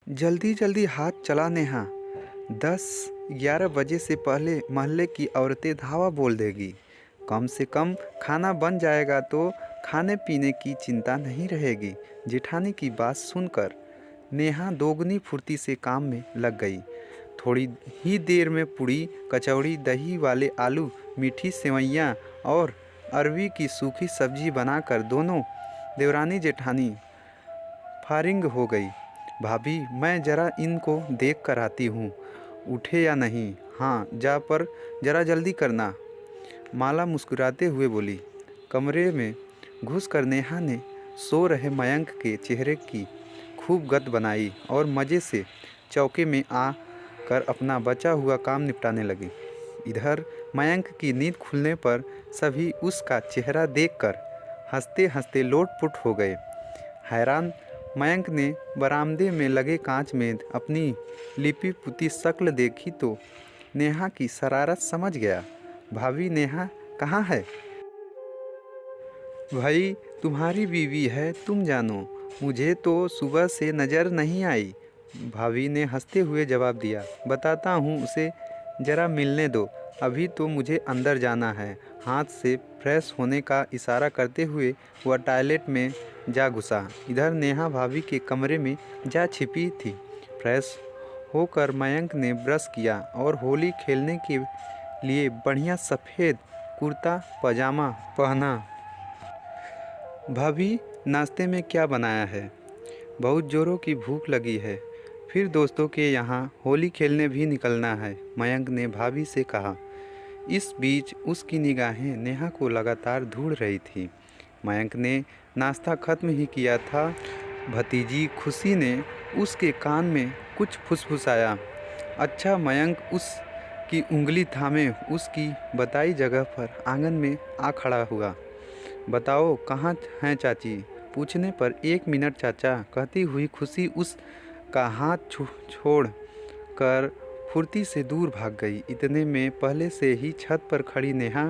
जल्दी जल्दी हाथ चला नेहा। 10-11 बजे से पहले मोहल्ले की औरतें धावा बोल देगी। कम से कम खाना बन जाएगा तो खाने पीने की चिंता नहीं रहेगी। जेठानी की बात सुनकर नेहा दोगुनी फुर्ती से काम में लग गई। थोड़ी ही देर में पूड़ी, कचौड़ी, दही वाले आलू, मीठी सेवइयाँ और अरवी की सूखी सब्जी बनाकर दोनों देवरानी जेठानी फारिग हो गई। भाभी, मैं ज़रा इनको देख कर आती हूँ, उठे या नहीं। हाँ जा, पर ज़रा जल्दी करना, माला मुस्कुराते हुए बोली। कमरे में घुसकर नेहा ने सो रहे मयंक के चेहरे की खूब गत बनाई और मज़े से चौके में आ कर अपना बचा हुआ काम निपटाने लगी। इधर मयंक की नींद खुलने पर सभी उसका चेहरा देखकर हंसते हंसते लोटपुट हो गए। हैरान मयंक ने बरामदे में लगे कांच में अपनी लिपि पुती शक्ल देखी तो नेहा की शरारत समझ गया। भाभी, नेहा कहाँ है? भाई, तुम्हारी बीवी है, तुम जानो, मुझे तो सुबह से नज़र नहीं आई। भाभी ने हंसते हुए जवाब दिया। बताता हूँ, उसे ज़रा मिलने दो, अभी तो मुझे अंदर जाना है। हाथ से फ्रेश होने का इशारा करते हुए वह टॉयलेट में जा घुसा। इधर नेहा भाभी के कमरे में जा छिपी थी। फ्रेश होकर मयंक ने ब्रश किया और होली खेलने के लिए बढ़िया सफ़ेद कुर्ता पजामा पहना। भाभी, नाश्ते में क्या बनाया है? बहुत ज़ोरों की भूख लगी है, फिर दोस्तों के यहाँ होली खेलने भी निकलना है, मयंक ने भाभी से कहा। इस बीच उसकी निगाहें नेहा को लगातार ढूंढ रही थी। मयंक ने नाश्ता खत्म ही किया था। भतीजी खुशी ने उसके कान में कुछ फुसफुसाया। अच्छा, मयंक उसकी उंगली थामे उसकी बताई जगह पर आंगन में आ खड़ा हुआ। बताओ, कहाँ हैं चाची? पूछने पर 1 मिनट चाचा, कहती हुई खुशी उसका हाथ छोड़ कर फुर्ती से दूर भाग गई। इतने में पहले से ही छत पर खड़ी नेहा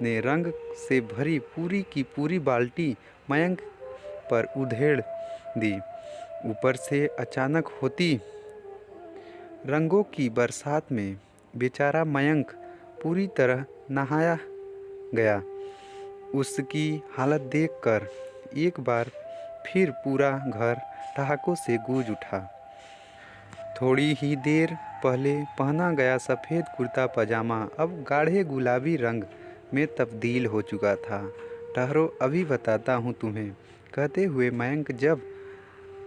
ने रंग से भरी पूरी की पूरी बाल्टी मयंक पर उधेड़ दी। ऊपर से अचानक होती रंगों की बरसात में बेचारा मयंक पूरी तरह नहाया गया। उसकी हालत देखकर एक बार फिर पूरा घर ठहाकों से गूंज उठा। थोड़ी ही देर पहले पहना गया सफ़ेद कुर्ता पजामा अब गाढ़े गुलाबी रंग में तब्दील हो चुका था। ठहरो, अभी बताता हूँ तुम्हें, कहते हुए मयंक जब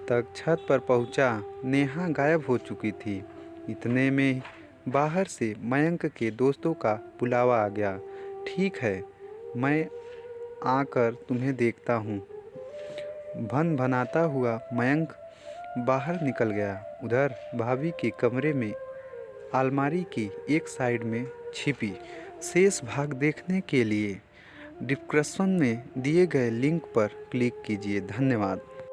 तक छत पर पहुँचा, नेहा गायब हो चुकी थी। इतने में बाहर से मयंक के दोस्तों का बुलावा आ गया। ठीक है, मैं आकर तुम्हें देखता हूँ। भन भनाता हुआ मयंक बाहर निकल गया। उधर भाभी के कमरे में अलमारी की एक साइड में छिपी। शेष भाग देखने के लिए डिस्क्रिप्शन में दिए गए लिंक पर क्लिक कीजिए। धन्यवाद।